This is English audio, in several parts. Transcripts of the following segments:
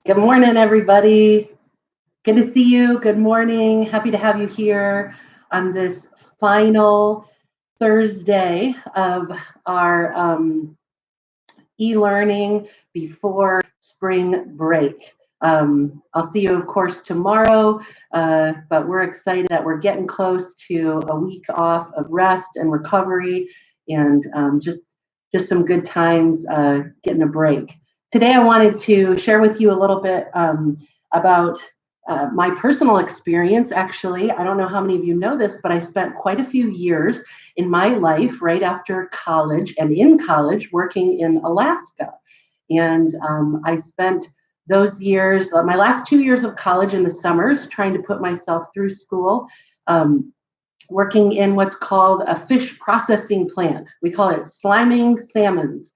Good morning, everybody. Good to see you. Good morning. Happy to have you here on this final Thursday of our e-learning before spring break. I'll see you, of course, tomorrow, but we're excited that we're getting close to a week off of rest and recovery and just some good times getting a break. Today, I wanted to share with you a little bit about my personal experience. Actually, I don't know how many of you know this, but I spent quite a few years in my life right after college and in college working in Alaska. And I spent those years, my last 2 years of college in the summers, trying to put myself through school, working in what's called a fish processing plant. We call it sliming salmons.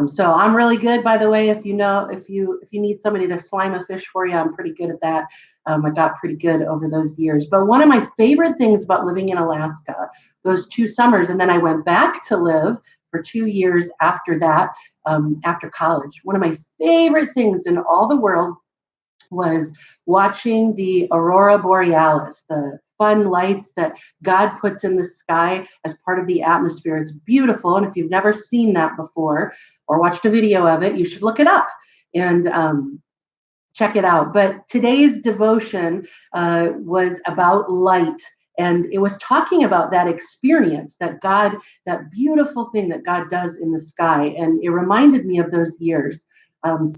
So I'm really good, by the way. If you need somebody to slime a fish for you, I'm pretty good at that. I got pretty good over those years. But one of my favorite things about living in Alaska, those 2 summers, and then I went back to live for 2 years after that, after college. One of my favorite things in all the world was watching the aurora borealis, the fun lights that God puts in the sky as part of the atmosphere. It's beautiful, and if you've never seen that before or watched a video of it, you should look it up and check it out. But today's devotion was about light, and it was talking about that experience that beautiful thing that God does in the sky, and it reminded me of those years.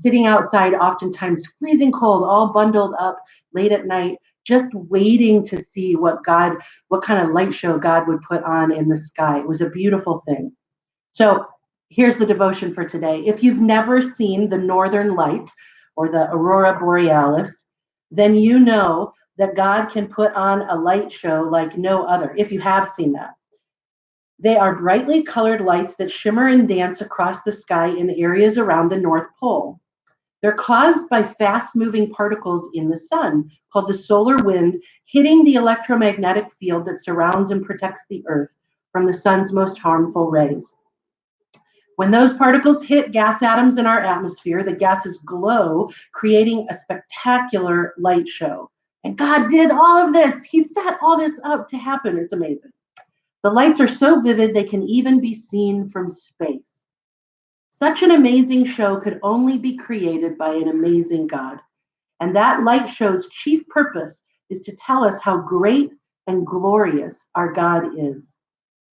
Sitting outside, oftentimes freezing cold, all bundled up late at night, just waiting to see what kind of light show God would put on in the sky. It was a beautiful thing. So here's the devotion for today. If you've never seen the Northern Lights or the aurora borealis, then you know that God can put on a light show like no other, if you have seen that. They are brightly colored lights that shimmer and dance across the sky in areas around the North Pole. They're caused by fast-moving particles in the sun, called the solar wind, hitting the electromagnetic field that surrounds and protects the Earth from the sun's most harmful rays. When those particles hit gas atoms in our atmosphere, the gases glow, creating a spectacular light show. And God did all of this. He set all this up to happen. It's amazing. The lights are so vivid they can even be seen from space. Such an amazing show could only be created by an amazing God. And that light show's chief purpose is to tell us how great and glorious our God is.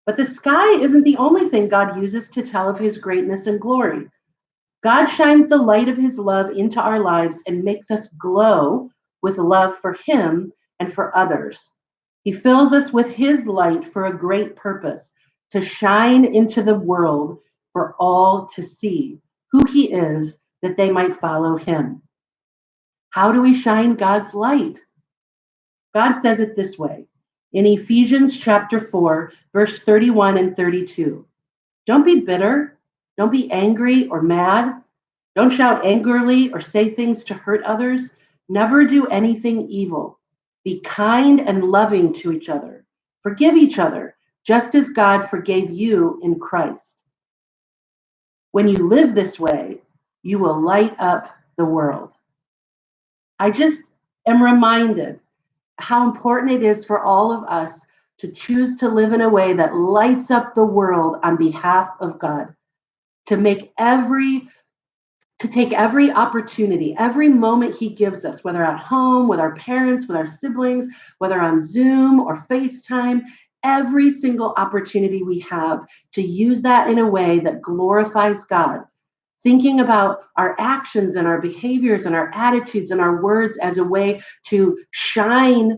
But the sky isn't the only thing God uses to tell of his greatness and glory. God shines the light of his love into our lives and makes us glow with love for him and for others. He fills us with his light for a great purpose, to shine into the world for all to see who he is, that they might follow him. How do we shine God's light? God says it this way in Ephesians chapter 4, verse 31 and 32. Don't be bitter. Don't be angry or mad. Don't shout angrily or say things to hurt others. Never do anything evil. Be kind and loving to each other. Forgive each other, just as God forgave you in Christ. When you live this way, you will light up the world. I just am reminded how important it is for all of us to choose to live in a way that lights up the world on behalf of God, to take every opportunity, every moment he gives us, whether at home, with our parents, with our siblings, whether on Zoom or FaceTime, every single opportunity we have to use that in a way that glorifies God. Thinking about our actions and our behaviors and our attitudes and our words as a way to shine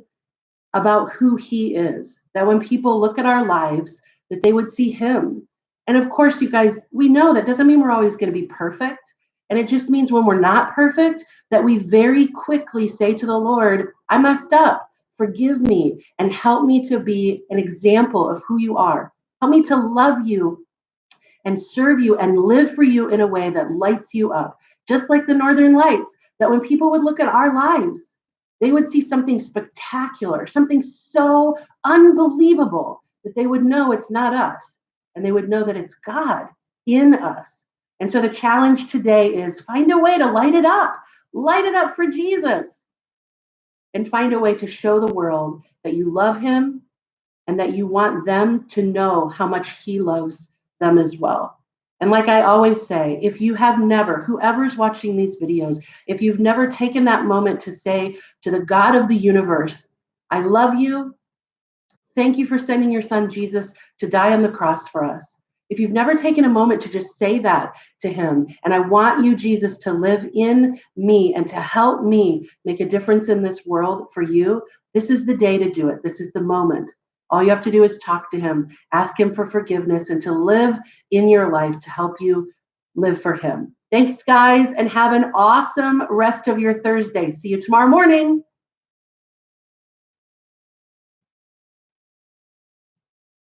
about who he is. That when people look at our lives, that they would see him. And of course, you guys, we know that doesn't mean we're always going to be perfect. And it just means when we're not perfect, that we very quickly say to the Lord, I messed up. Forgive me and help me to be an example of who you are. Help me to love you and serve you and live for you in a way that lights you up. Just like the Northern Lights, that when people would look at our lives, they would see something spectacular, something so unbelievable that they would know it's not us. And they would know that it's God in us. And so the challenge today is find a way to light it up. Light it up for Jesus and find a way to show the world that you love him and that you want them to know how much he loves them as well. And like I always say, if you have never, whoever's watching these videos, if you've never taken that moment to say to the God of the universe, I love you. Thank you for sending your son Jesus to die on the cross for us. If you've never taken a moment to just say that to him, and I want you, Jesus, to live in me and to help me make a difference in this world for you, this is the day to do it. This is the moment. All you have to do is talk to him, ask him for forgiveness, and to live in your life to help you live for him. Thanks, guys, and have an awesome rest of your Thursday. See you tomorrow morning.